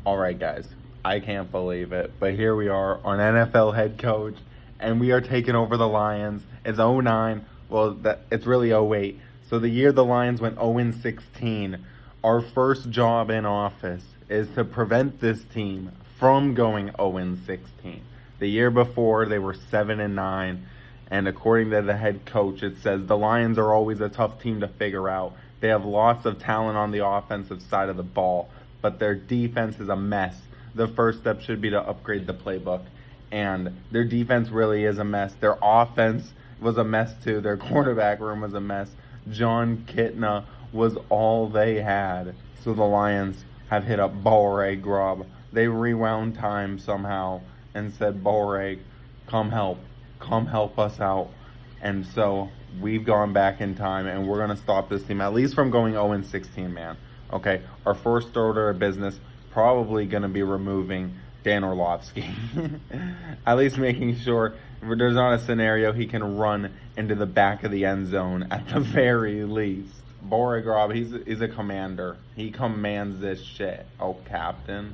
All right, guys, I can't believe it, but here we are on NFL head coach, and we are taking over the Lions. It's 09. Well, it's really 08. So the year the Lions went 0-16, our first job in office is to prevent this team from going 0-16. The year before, they were 7-9, and according to the head coach, it says the Lions are always a tough team to figure out. They have lots of talent on the offensive side of the ball, but their defense is a mess. The first step should be to upgrade the playbook, and their defense really is a mess. Their offense was a mess too. Their quarterback room was a mess. John Kitna was all they had. So the Lions have hit up Borreg Grob. They rewound time somehow and said, Borreg, come help us out. And so we've gone back in time, and we're going to stop this team, at least from going 0-16, man. Okay, our first order of business, probably going to be removing Dan Orlovsky. At least making sure there's not a scenario he can run into the back of the end zone at the very least. Borogrov, he's a commander. He commands this shit. Oh, captain.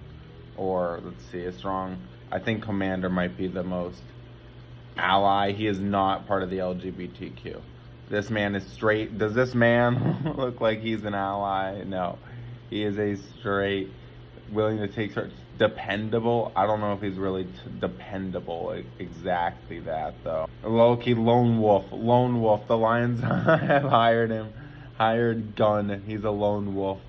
Or, let's see, it's wrong. I think commander might be the most ally. He is not part of the LGBTQ. This man is straight. Does this man look like he's an ally? No. He is a straight, willing to take charge. Dependable. I don't know if he's really dependable. Exactly that, though. Low-key lone wolf. Lone wolf. The Lions have hired him. Hired gun. He's a lone wolf.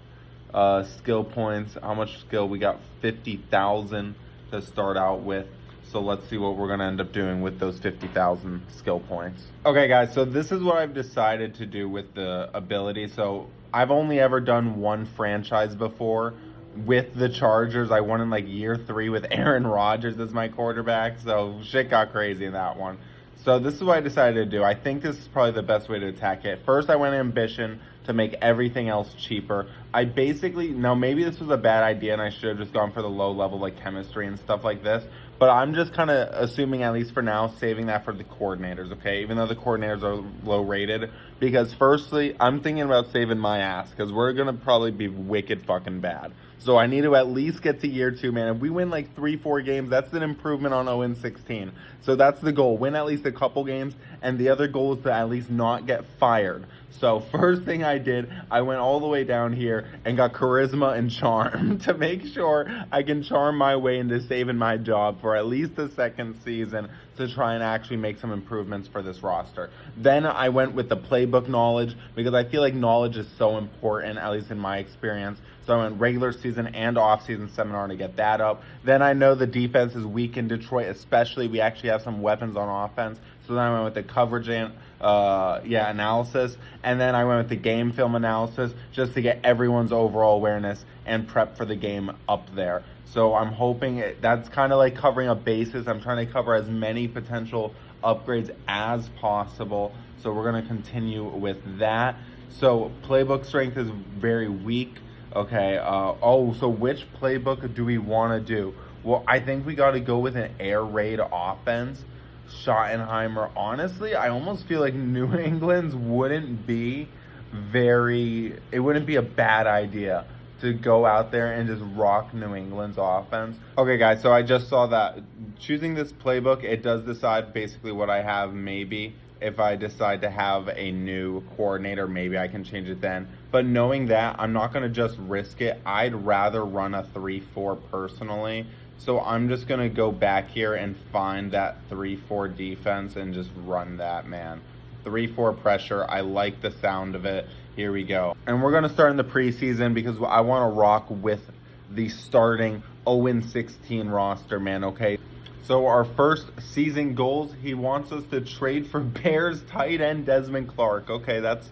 Skill points. How much skill? We got 50,000 to start out with. So let's see what we're going to end up doing with those 50,000 skill points. Okay, guys, so this is what I've decided to do with the ability. So I've only ever done one franchise before with the Chargers. I won in like year 3 with Aaron Rodgers as my quarterback. So shit got crazy in that one. So this is what I decided to do. I think this is probably the best way to attack it. First, I went ambition to make everything else cheaper. I basically, now maybe this was a bad idea and I should have just gone for the low level like chemistry and stuff like this. But I'm just kind of assuming, at least for now, saving that for the coordinators, okay? Even though the coordinators are low rated. Because firstly, I'm thinking about saving my ass because we're going to probably be wicked fucking bad. So I need to at least get to year 2, man. If we win like 3-4 games, that's an improvement on 0-16. So that's the goal. Win at least a couple games. And the other goal is to at least not get fired. So first thing I did, I went all the way down here and got charisma and charm to make sure I can charm my way into saving my job for at least the second season to try and actually make some improvements for this roster. Then I went with the playbook knowledge because I feel like knowledge is so important, at least in my experience. So I went regular season and off-season seminar to get that up. Then I know the defense is weak in Detroit, especially we actually have some weapons on offense. So then I went with the coverage and analysis. And then I went with the game film analysis just to get everyone's overall awareness and prep for the game up there. So I'm hoping that's kind of like covering a basis. I'm trying to cover as many potential upgrades as possible. So we're going to continue with that. So playbook strength is very weak. Okay, so which playbook do we want to do? Well, I think we got to go with an air raid offense. Schottenheimer, honestly, I almost feel like New England's wouldn't be a bad idea to go out there and just rock New England's offense. Okay, guys, so I just saw that choosing this playbook, it does decide basically what I have maybe. If I decide to have a new coordinator, maybe I can change it then. But knowing that, I'm not going to just risk it. I'd rather run a 3-4 personally. So I'm just going to go back here and find that 3-4 defense and just run that, man. 3-4 pressure. I like the sound of it. Here we go. And we're going to start in the preseason because I want to rock with the starting 0-16 roster, man, okay? So our first season goals, he wants us to trade for Bears tight end Desmond Clark. Okay, that's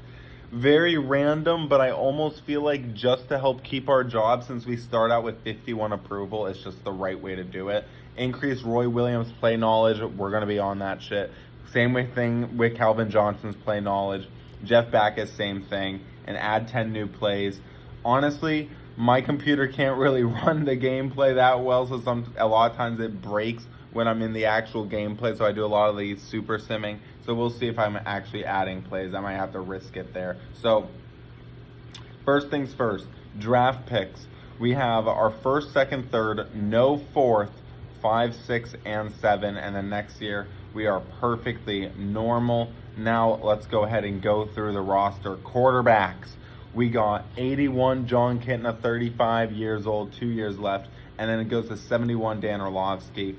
very random, but I almost feel like just to help keep our job, since we start out with 51 approval, it's just the right way to do it. Increase Roy Williams' play knowledge. We're going to be on that shit. Same thing with Calvin Johnson's play knowledge. Jeff Backus, same thing. And add 10 new plays. Honestly, my computer can't really run the gameplay that well, so a lot of times it breaks when I'm in the actual gameplay, so I do a lot of these super simming. So we'll see if I'm actually adding plays. I might have to risk it there. So first things first, draft picks. We have our first, second, third, no fourth, 5, 6, and 7, and then next year we are perfectly normal. Now let's go ahead and go through the roster. Quarterbacks, we got 81 John Kitna, 35 years old, 2 years left, and then it goes to 71 Dan Orlovsky,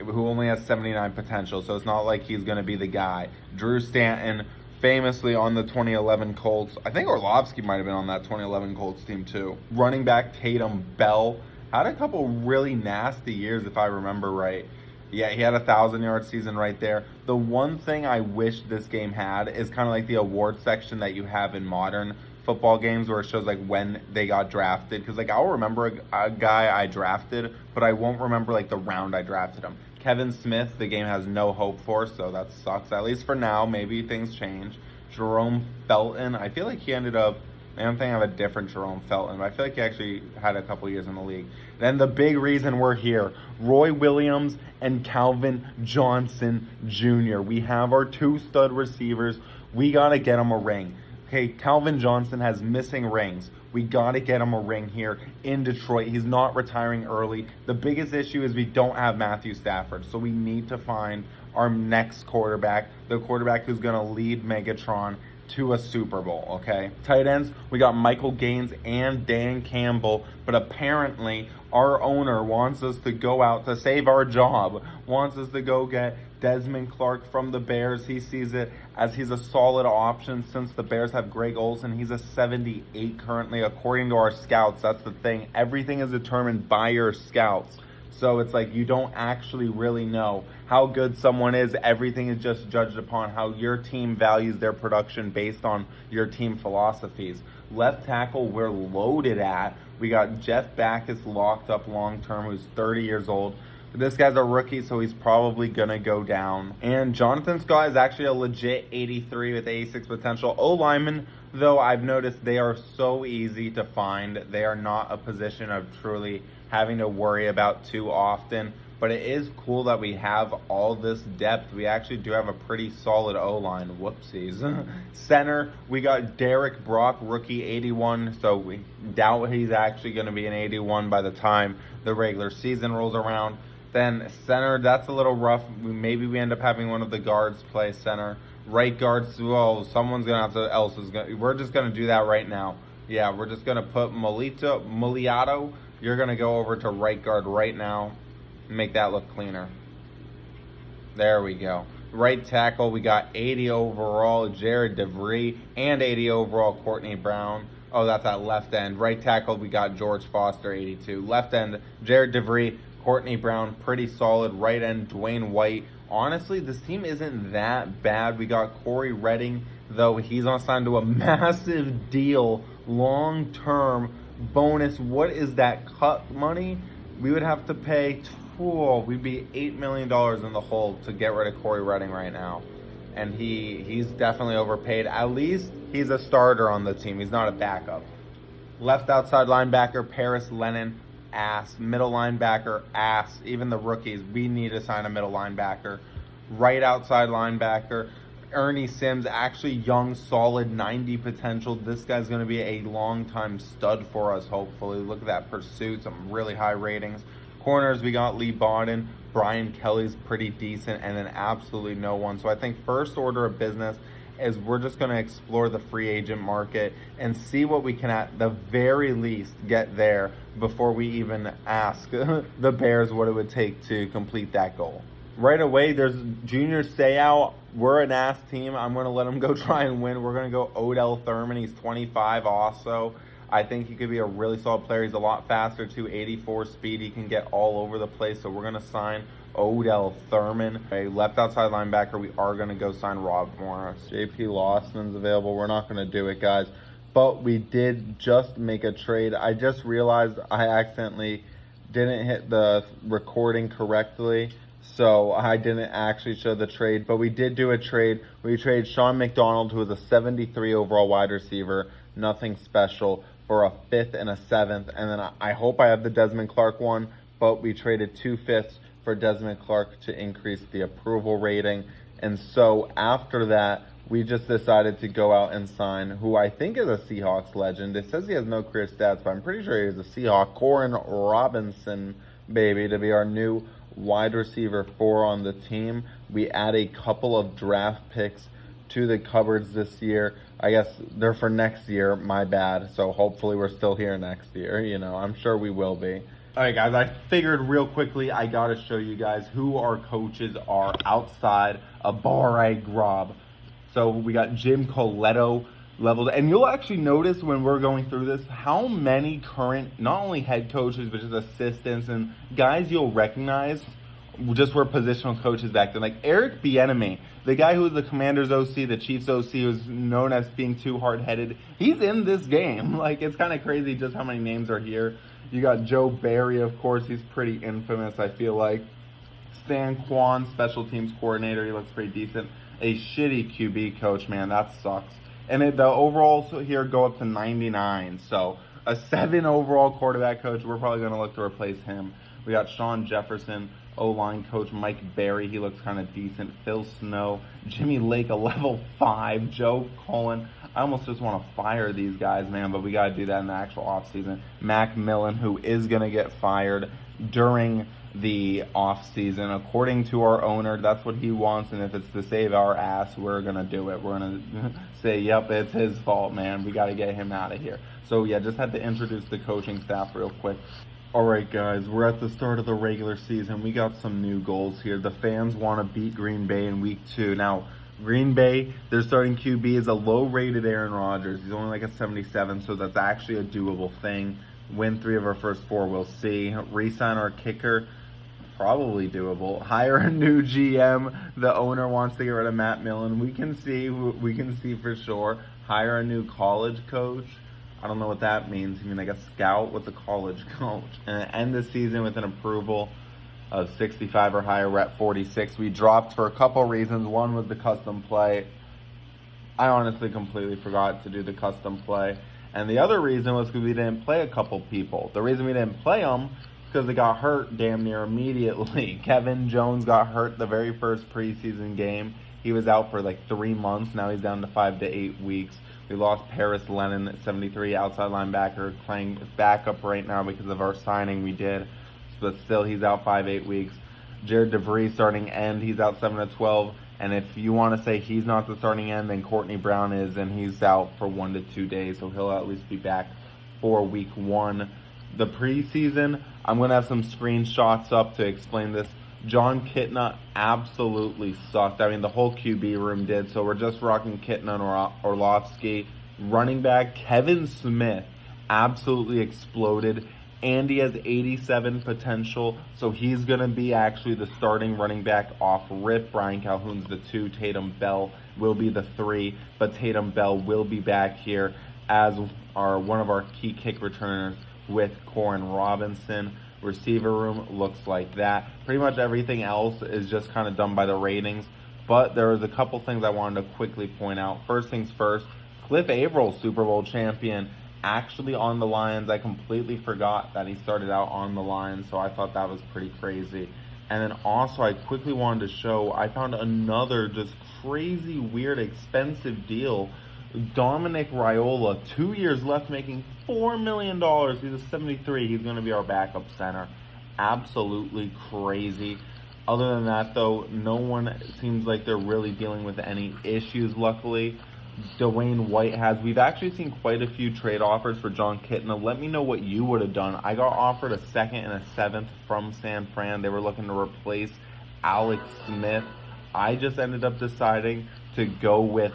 who only has 79 potential, so it's not like he's going to be the guy. Drew Stanton, famously on the 2011 Colts. I think Orlovsky might have been on that 2011 Colts team too. Running back Tatum Bell had a couple really nasty years, if I remember right. Yeah, he had a 1,000-yard season right there. The one thing I wish this game had is kind of like the award section that you have in modern football games, where it shows like when they got drafted. Because like I'll remember a guy I drafted, but I won't remember like the round I drafted him. Kevin Smith, the game has no hope for, so that sucks, at least for now. Maybe things change. Jerome Felton, I feel like he ended up, I'm thinking of a different Jerome Felton, but I feel like he actually had a couple years in the league. Then the big reason we're here, Roy Williams and Calvin Johnson Jr. We have our 2 stud receivers. We got to get them a ring. Okay, Calvin Johnson has missing rings. We got to get him a ring here in Detroit. He's not retiring early. The biggest issue is we don't have Matthew Stafford, so we need to find our next quarterback, the quarterback who's going to lead Megatron to a Super Bowl, okay? Tight ends, we got Michael Gaines and Dan Campbell, but apparently our owner wants us to go out to save our job, wants us to go get Desmond Clark from the Bears. He sees it as he's a solid option since the Bears have Greg Olsen. He's a 78 currently, according to our scouts. That's the thing. Everything is determined by your scouts. So it's like you don't actually really know how good someone is. Everything is just judged upon how your team values their production based on your team philosophies. Left tackle, we're loaded at. We got Jeff Backus locked up long term, who's 30 years old. This guy's a rookie, so he's probably going to go down. And Jonathan Scott is actually a legit 83 with 86 potential. O-linemen, though, I've noticed they are so easy to find. They are not a position of truly having to worry about too often. But it is cool that we have all this depth. We actually do have a pretty solid O-line. Whoopsies. Center, we got Derek Brock, rookie 81. So we doubt he's actually going to be an 81 by the time the regular season rolls around. Then center, that's a little rough. Maybe we end up having one of the guards play center. Right guards, well, someone's going to have to, we're just going to do that right now. Yeah, we're just going to put Miliato. You're going to go over to right guard right now. Make that look cleaner. There we go. Right tackle, we got 80 overall, Jared DeVree, and 80 overall, Courtney Brown. Oh, that's at left end. Right tackle, we got George Foster, 82. Left end, Jared DeVree, Courtney Brown, pretty solid. Right end, Dwayne White. Honestly, this team isn't that bad. We got Corey Redding, though he's on signed to a massive deal, long-term bonus. What is that cut money? We would have to pay, we'd be $8 million in the hole to get rid of Corey Redding right now. And he's definitely overpaid. At least he's a starter on the team. He's not a backup. Left outside linebacker, Paris Lennon, ass. Middle linebacker, ass. Even the rookies, we need to sign a middle linebacker. Right outside linebacker, Ernie Sims, actually young, solid, 90 potential. This guy's going to be a long-time stud for us, hopefully. Look at that pursuit, some really high ratings. Corners, we got Lee Bodden. Brian Kelly's pretty decent, and then absolutely no one. So I think first order of business is we're just going to explore the free agent market and see what we can at the very least get there before we even ask the Bears what it would take to complete that goal. Right away, there's Junior Seau. We're an ass team. I'm going to let him go try and win. We're going to go Odell Thurman. He's 25 also. I think he could be a really solid player. He's a lot faster too, 84 speed. He can get all over the place. So we're going to sign Odell Thurman. A left outside linebacker, we are going to go sign Rob Morris. JP Lawson's available. We're not going to do it, guys. But we did just make a trade. I just realized I accidentally didn't hit the recording correctly. So I didn't actually show the trade, but we did do a trade. We traded Sean McDonald, who was a 73 overall wide receiver, nothing special, for a 5th and a 7th. And then I hope I have the Desmond Clark one, but we traded 2 5ths for Desmond Clark to increase the approval rating. And so after that, we just decided to go out and sign who I think is a Seahawks legend. It says he has no career stats, but I'm pretty sure he's a Seahawk. Corin Robinson, baby, to be our new wide receiver 4 on the team. We add a couple of draft picks to the cupboards this year. I guess they're for next year, my bad. So hopefully we're still here next year. I'm sure we will be. All right, guys, I figured real quickly I got to show you guys who our coaches are outside of Barry Grob. So we got Jim Coletto leveled. And you'll actually notice when we're going through this how many current, not only head coaches, but just assistants and guys you'll recognize just were positional coaches back then. Like Eric Bieniemy, the guy who was the Commanders OC, the Chiefs OC, was known as being too hard-headed. He's in this game. Like, it's kind of crazy just how many names are here. You got Joe Barry, of course. He's pretty infamous, I feel like. Stan Kwan, special teams coordinator. He looks pretty decent. A shitty QB coach, man. That sucks. And the overalls here go up to 99. So a 7 overall quarterback coach. We're probably going to look to replace him. We got Sean Jefferson, O-line coach Mike Berry. He looks kind of decent. Phil Snow, Jimmy Lake, a level 5. Joe Cullen. I almost just want to fire these guys, man, but we got to do that in the actual offseason. Mac Millen, who is going to get fired during the offseason. According to our owner, that's what he wants, and if it's to save our ass, we're going to do it. We're going to say, yep, it's his fault, man. We got to get him out of here. So, yeah, just had to introduce the coaching staff real quick. All right, guys, we're at the start of the regular season. We got some new goals here. The fans want to beat Green Bay in week 2. Now, Green Bay, their starting QB is a low-rated Aaron Rodgers. He's only like a 77, so that's actually a doable thing. Win 3 of our first 4, we'll see. Re-sign our kicker, probably doable. Hire a new GM. The owner wants to get rid of Matt Millen. We can see for sure. Hire a new college coach. I don't know what that means. I mean, like a scout with a college coach. And end the season with an approval of 65 or higher. We're at 46. We dropped for a couple reasons. One was the custom play. I honestly completely forgot to do the custom play. And the other reason was because we didn't play a couple people. The reason we didn't play them is because they got hurt damn near immediately. Kevin Jones got hurt the very first preseason game. He was out for like 3 months. Now he's down to 5 to 8 weeks. We lost Paris Lennon at 73, outside linebacker, playing backup right now because of our signing we did. But still, he's out 5-8 weeks. Jared DeVries starting end, he's out 7 to 12. And if you want to say he's not the starting end, then Courtney Brown is, and he's out for 1 to 2 days. So he'll at least be back for week 1. The preseason, I'm going to have some screenshots up to explain this. John Kitna absolutely sucked. I mean, the whole QB room did. So we're just rocking Kitna and Orlovsky. Running back Kevin Smith absolutely exploded. Andy has 87 potential, so he's going to be actually the starting running back off rip. Brian Calhoun's the 2. Tatum Bell will be the 3, but Tatum Bell will be back here as one of our key kick returners with Corin Robinson. Receiver room looks like that. Pretty much everything else is just kind of done by the ratings, but there was a couple things I wanted to quickly point out. First things first, Cliff Averill, Super Bowl champion, actually on the Lions. I completely forgot that he started out on the Lions, so I thought that was pretty crazy. And then also I quickly wanted to show, I found another just crazy, weird, expensive deal. Dominic Raiola, 2 years left, making $4 million. He's a 73. He's going to be our backup center. Absolutely crazy. Other than that, though, no one seems like they're really dealing with any issues, luckily. Dwayne White has. We've actually seen quite a few trade offers for John Kitna. Let me know what you would have done. I got offered a 2nd and a 7th from San Fran. They were looking to replace Alex Smith. I just ended up deciding to go with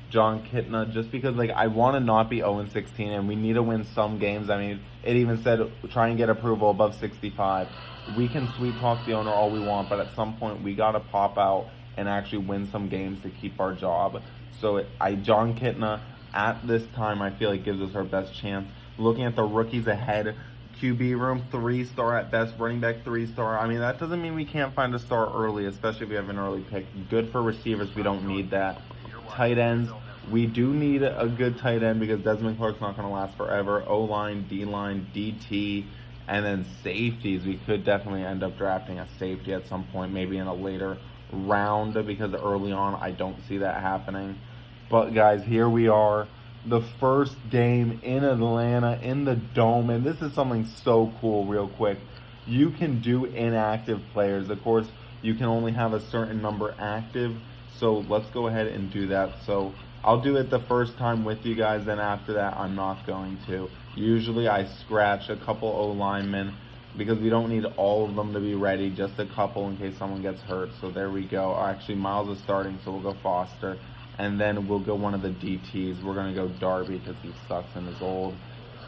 John Kitna just because, like, I want to not be 0-16 and we need to win some games. I mean, it even said try and get approval above 65. We can sweet talk the owner all we want, but at some point we got to pop out and actually win some games to keep our job. So John Kitna at this time I feel like gives us our best chance. Looking at the rookies ahead, QB room 3-star at best, running back 3-star. I mean, that doesn't mean we can't find a star early, especially if we have an early pick. Good for receivers, we don't need that. Tight ends, we do need a good tight end because Desmond Clark's not going to last forever. O-line, D-line, DT, and then safeties. We could definitely end up drafting a safety at some point, maybe in a later round because early on I don't see that happening. But guys, here we are, the first game in Atlanta in the Dome, and this is something so cool. Real quick, you can do inactive players. Of course, you can only have a certain number active, so let's go ahead and do that. So I'll do it the first time with you guys, then after that I'm not going to. Usually I scratch a couple O-linemen because we don't need all of them to be ready, just a couple in case someone gets hurt. So there we go. Actually, Miles is starting, so we'll go Foster. And then we'll go one of the DTs. We're going to go Darby because he sucks and is old.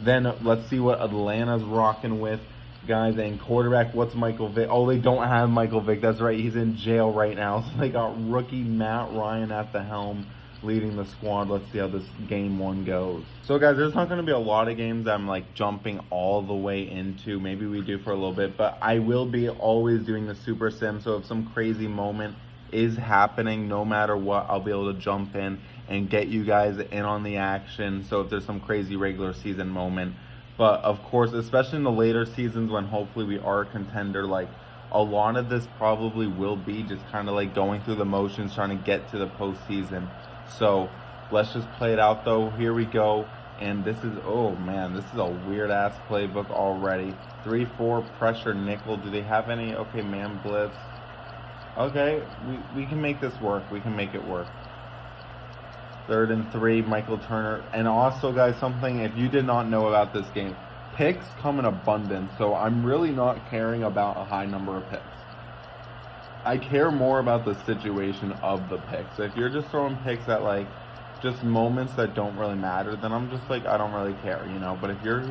Then let's see what Atlanta's rocking with. Guys, and quarterback, what's Michael Vick? Oh, they don't have Michael Vick. That's right. He's in jail right now. So they got rookie Matt Ryan at the helm leading the squad. Let's see how this game one goes. So guys, there's not going to be a lot of games I'm like jumping all the way into. Maybe we do for a little bit, but I will be always doing the Super Sim. So if some crazy moment is happening, no matter what, I'll be able to jump in and get you guys in on the action. So if there's some crazy regular season moment, but of course, especially in the later seasons when hopefully we are a contender, like a lot of this probably will be just kind of like going through the motions, trying to get to the postseason. So let's just play it out though. Here we go. And this is, oh man, this is a weird ass playbook already. 3-4 pressure nickel. Do they have any? Okay, man blitz. Okay, we can make this work. We can make it work. 3rd and 3, Michael Turner. And also, guys, something, if you did not know about this game, picks come in abundance. So I'm really not caring about a high number of picks. I care more about the situation of the picks. If you're just throwing picks at, like, just moments that don't really matter, then I'm just like, I don't really care, you know? But if you're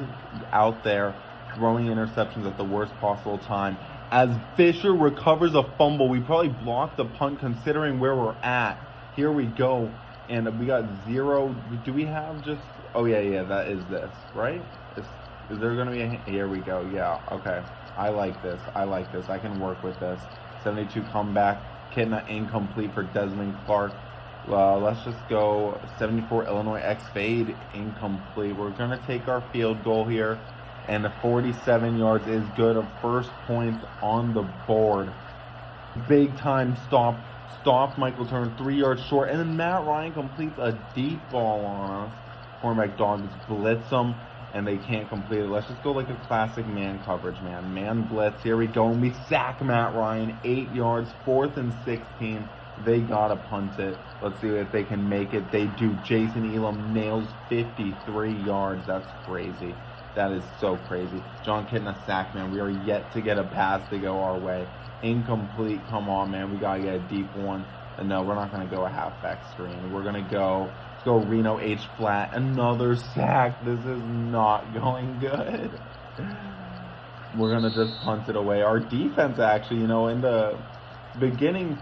out there throwing interceptions at the worst possible time, as Fisher recovers a fumble, we probably blocked the punt considering where we're at. Here we go. And we got 0. Do we have just... Oh, yeah, that is this, right? Is there going to be a... Here we go. Yeah, okay. I like this. I can work with this. 72 comeback. Kitna incomplete for Desmond Clark. Let's just go 74 Illinois X fade incomplete. We're going to take our field goal here. And the 47 yards is good. Of first points on the board. Big time stop. Stop Michael Turner 3 yards short. And then Matt Ryan completes a deep ball on us. Cornerback dogs blitz them. And they can't complete it. Let's just go like a classic man coverage, man. Man blitz. Here we go. And we sack Matt Ryan. 8 yards. 4th and 16. They gotta punt it. Let's see if they can make it. They do. Jason Elam nails 53 yards. That's crazy. That is so crazy. John Kitna sack, man. We are yet to get a pass to go our way. Incomplete. Come on, man. We got to get a deep one. And no, we're not going to go a halfback screen. We're going to go, let's go Reno H flat. Another sack. This is not going good. We're going to just punt it away. Our defense actually, you know, in the beginning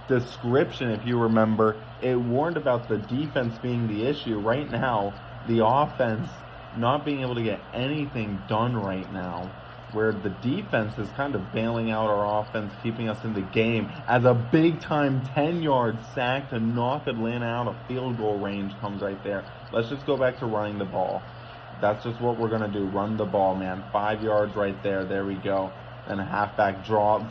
description, if you remember, it warned about the defense being the issue. Right now, the offense not being able to get anything done right now, where the defense is kind of bailing out our offense, keeping us in the game, as a big-time 10-yard sack to knock Atlanta out of field goal range comes right there. Let's just go back to running the ball. That's just what we're going to do, run the ball, man. 5 yards right there. There we go. And a halfback draw.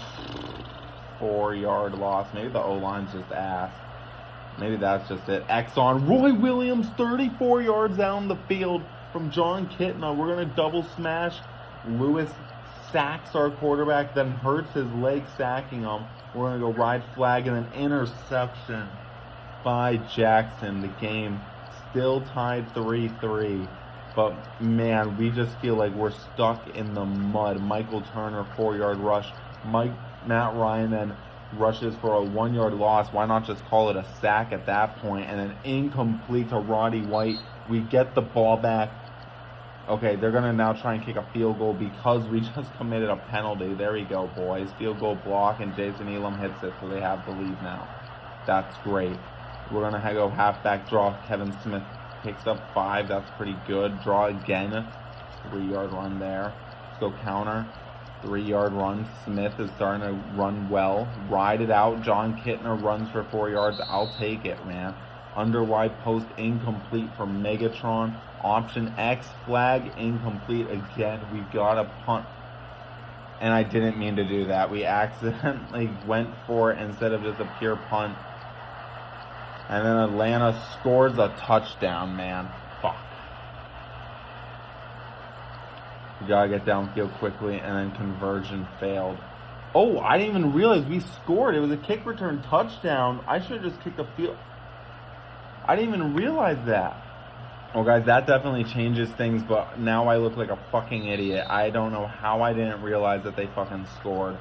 4-yard loss. Maybe the O-line's just ass. Maybe that's just it. X on Roy Williams, 34 yards down the field from John Kitna. We're going to double smash. Lewis sacks our quarterback, then hurts his leg sacking him. We're going to go ride flag and an interception by Jackson. The game still tied 3-3. But, man, we just feel like we're stuck in the mud. Michael Turner, 4-yard rush. Matt Ryan then rushes for a 1-yard loss. Why not just call it a sack at that point? And then incomplete to Roddy White. We get the ball back. Okay, they're going to now try and kick a field goal because we just committed a penalty. There we go, boys. Field goal block, and Jason Elam hits it, so they have the lead now. That's great. We're going to go halfback draw. Kevin Smith picks up 5. That's pretty good. Draw again. 3-yard run there. Let's go counter. 3-yard run. Smith is starting to run well. Ride it out. John Kitna runs for 4 yards. I'll take it, man. Under wide post incomplete for Megatron. Option X flag incomplete again. We got a punt. And I didn't mean to do that. We accidentally went for it instead of just a pure punt. And then Atlanta scores a touchdown, man. Fuck. We gotta get downfield quickly, and then conversion failed. Oh, I didn't even realize we scored. It was a kick return touchdown. I should have just kicked a field. I didn't even realize that. Well, guys, that definitely changes things, but now I look like a fucking idiot. I don't know how I didn't realize that they fucking scored.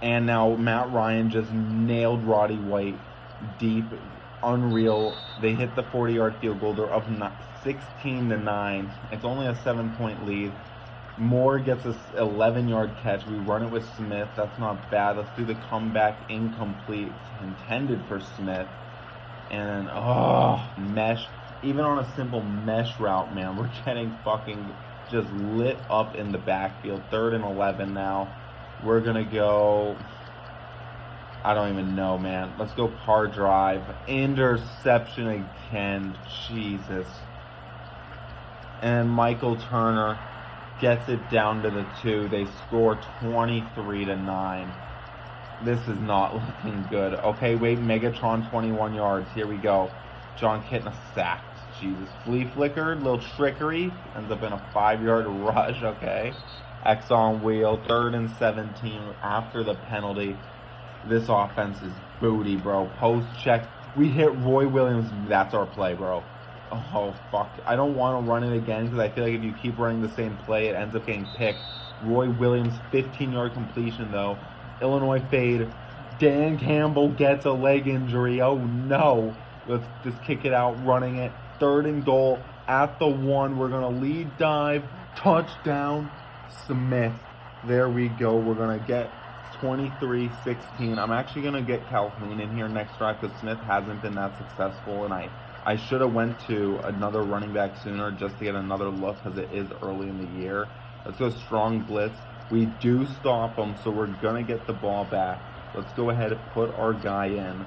And now Matt Ryan just nailed Roddy White deep. Unreal. They hit the 40-yard field goal. They're up 16-9. It's only a 7-point lead. Moore gets an 11-yard catch. We run it with Smith. That's not bad. Let's do the comeback incomplete. Intended for Smith. And, mesh. Even on a simple mesh route, man, we're getting fucking just lit up in the backfield. 3rd and 11 now. We're going to go... I don't even know, man. Let's go par drive. Interception again. Jesus. And Michael Turner gets it down to the 2. They score 23-9. This is not looking good. Okay, wait, Megatron 21 yards. Here we go. John Kitna sacked. Jesus. Flea flickered. Little trickery. Ends up in a 5-yard rush. Okay. X on wheel. 3rd and 17 after the penalty. This offense is booty, bro. Post check. We hit Roy Williams. That's our play, bro. Oh, fuck. I don't want to run it again because I feel like if you keep running the same play, it ends up getting picked. Roy Williams, 15-yard completion, though. Illinois fade. Dan Campbell gets a leg injury. Oh, no. Let's just kick it out, running it. 3rd and goal at the 1. We're going to lead dive. Touchdown, Smith. There we go. We're going to get 23-16. I'm actually going to get Calhoun in here next drive because Smith hasn't been that successful, and I should have went to another running back sooner just to get another look because it is early in the year. Let's go strong blitz. We do stop them, so we're going to get the ball back. Let's go ahead and put our guy in.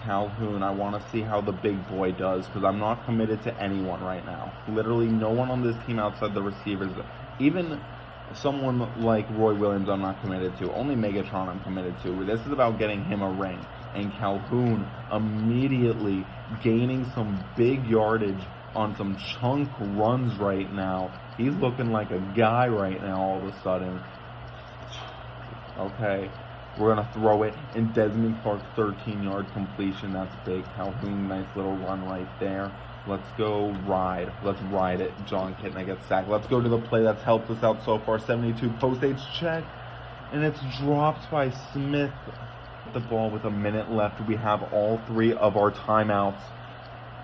Calhoun, I want to see how the big boy does because I'm not committed to anyone right now. Literally no one on this team outside the receivers. Even someone like Roy Williams I'm not committed to. Only Megatron I'm committed to. This is about getting him a ring. And Calhoun immediately gaining some big yardage on some chunk runs right now. He's looking like a guy right now all of a sudden. Okay. We're going to throw it. And Desmond Clark, 13-yard completion. That's big. Calhoun, nice little run right there. Let's go ride. Let's ride it. John Kitna gets sacked. Let's go to the play that's helped us out so far. 72 post-age check. And it's dropped by Smith. The ball with a minute left. We have all 3 of our timeouts.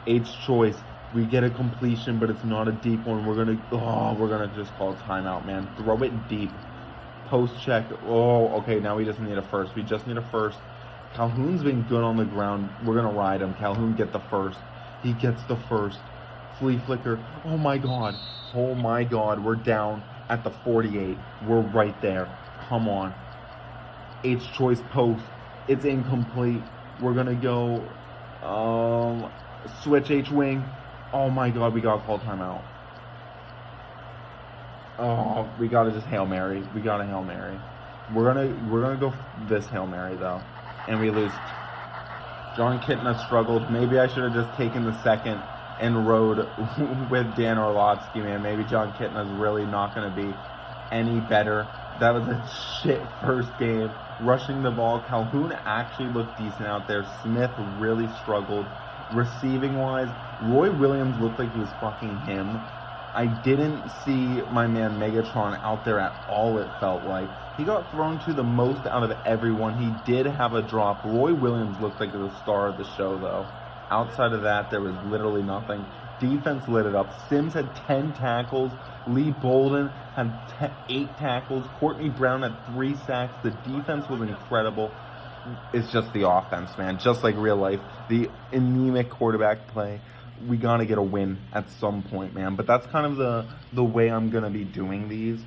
H choice. We get a completion, but it's not a deep one. We're gonna just call a timeout, man. Throw it deep. Post check. Oh, okay. Now we just need a first. We just need a first. Calhoun's been good on the ground. We're gonna ride him. Calhoun get the first. He gets the first. Flea flicker. Oh my god. Oh my god. We're down at the 48. We're right there. Come on. H choice post. It's incomplete. We're gonna go switch H wing. Oh my god, we gotta call timeout. Oh, we gotta just Hail Mary. We gotta Hail Mary. We're gonna go this Hail Mary though. And we lose. John Kitna struggled. Maybe I should have just taken the second and rode with Dan Orlovsky, man. Maybe John Kitna's really not gonna be any better. That was a shit first game. Rushing the ball, Calhoun actually looked decent out there. Smith really struggled. Receiving wise, Roy Williams looked like he was fucking him. I didn't see my man Megatron out there at all, it felt like. He got thrown to the most out of everyone. He did have a drop. Roy Williams looked like the star of the show, though. Outside of that, there was literally nothing. Defense lit it up. Sims had 10 tackles. Lee Bolden had 8 tackles. Courtney Brown had 3 sacks. The defense was incredible. It's just the offense, man. Just like real life. The anemic quarterback play. We got to get a win at some point, man. But that's kind of the way I'm going to be doing these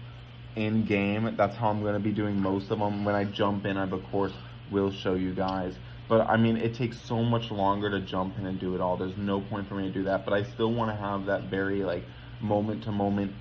in game. That's how I'm going to be doing most of them. When I jump in, I, of course, will show you guys. But, I mean, it takes so much longer to jump in and do it all. There's no point for me to do that. But I still want to have that very, like, moment-to-moment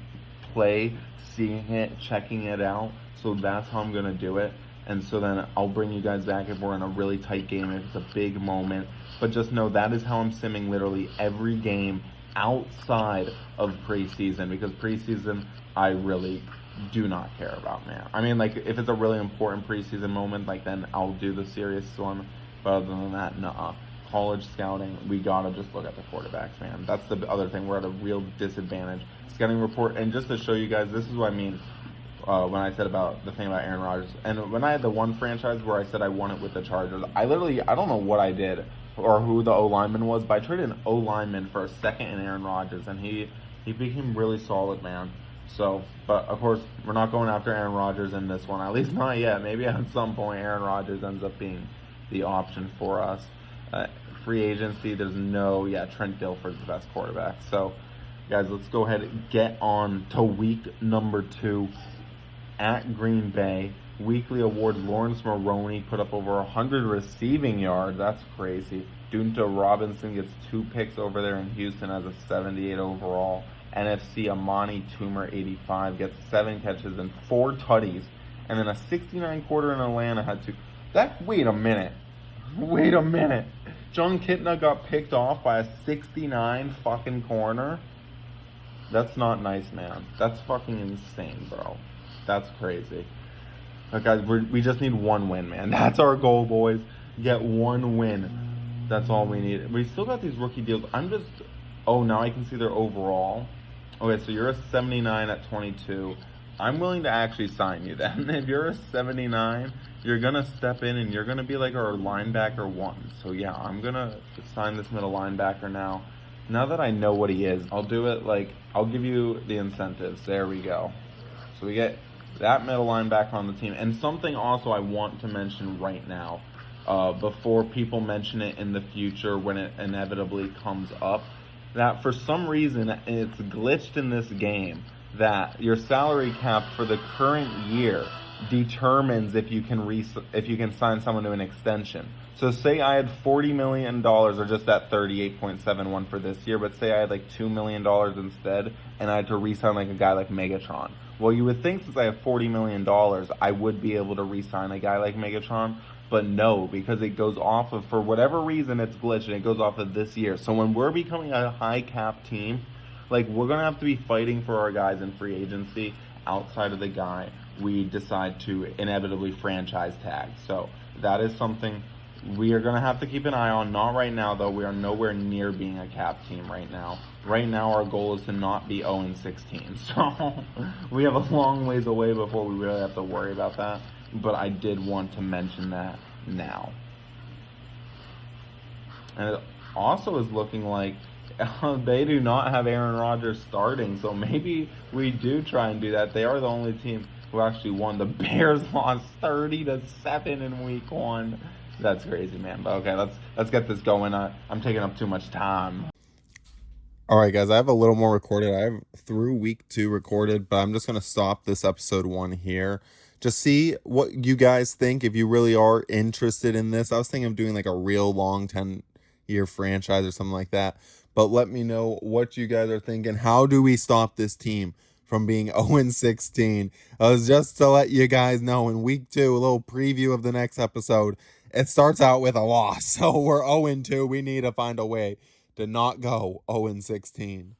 play, seeing it, checking it out. So that's how I'm going to do it. And so then I'll bring you guys back if we're in a really tight game, if it's a big moment. But just know that is how I'm simming literally every game outside of preseason, because preseason I really do not care about, man. I mean, like, if it's a really important preseason moment, like, then I'll do the serious one. But other than that, nuh-uh. College scouting, we gotta just look at the quarterbacks, man. That's the other thing. We're at a real disadvantage. Scouting report, and just to show you guys, this is what I mean when I said about the thing about Aaron Rodgers. And when I had the one franchise where I said I won it with the Chargers, I don't know what I did or who the O-lineman was, but I traded an O-lineman for a second in Aaron Rodgers, and he became really solid, man. So, but of course, we're not going after Aaron Rodgers in this one, at least not yet. Maybe at some point Aaron Rodgers ends up being the option for us. Free agency, there's no, Trent Dilfer's the best quarterback. So, guys, let's go ahead and get on to week number 2 at Green Bay. Weekly awards, Lawrence Maroney put up over 100 receiving yards. That's crazy. Dunta Robinson gets 2 picks over there in Houston as a 78 overall. NFC Amani Toomer, 85, gets 7 catches and 4 tutties. And then a 69 quarter in Atlanta had 2. Wait a minute. John Kitna got picked off by a 69 fucking corner. That's not nice, man. That's fucking insane, bro. That's crazy. But guys, we just need 1 win, man. That's our goal, boys. Get 1 win. That's all we need. We still got these rookie deals. Now I can see their overall. Okay, so you're a 79 at 22. I'm willing to actually sign you then. If you're a 79, you're going to step in and you're going to be like our linebacker 1. So yeah, I'm going to sign this middle linebacker now. Now that I know what he is, I'll do it I'll give you the incentives. There we go. So we get that middle linebacker on the team. And something also I want to mention right now, before people mention it in the future when it inevitably comes up, that for some reason it's glitched in this game that your salary cap for the current year determines if you can sign someone to an extension. So say I had $40 million, or just at 38.71 for this year, but say I had like $2 million instead, and I had to re-sign like a guy like Megatron. Well, you would think since I have $40 million, I would be able to re-sign a guy like Megatron, but no, because it goes off of, for whatever reason, it's glitched, and it goes off of this year. So when we're becoming a high cap team, we're going to have to be fighting for our guys in free agency outside of the guy we decide to inevitably franchise tag. So that is something we are going to have to keep an eye on. Not right now, though. We are nowhere near being a cap team right now. Right now, our goal is to not be 0-16. So we have a long ways away before we really have to worry about that. But I did want to mention that now. And it also is looking like they do not have Aaron Rodgers starting. So maybe we do try and do that. They are the only team who actually won. The Bears lost 30-7 in week 1. That's crazy, man. But okay, let's get this going. I'm taking up too much time. All right, guys, I have a little more recorded. I have through week 2 recorded, but I'm just going to stop this episode 1 here. Just see what you guys think, if you really are interested in this. I was thinking of doing like a real long 10-year franchise or something like that. But let me know what you guys are thinking. How do we stop this team from being 0-16? Just to let you guys know, in week 2, a little preview of the next episode, it starts out with a loss. So we're 0-2. We need to find a way to not go 0-16.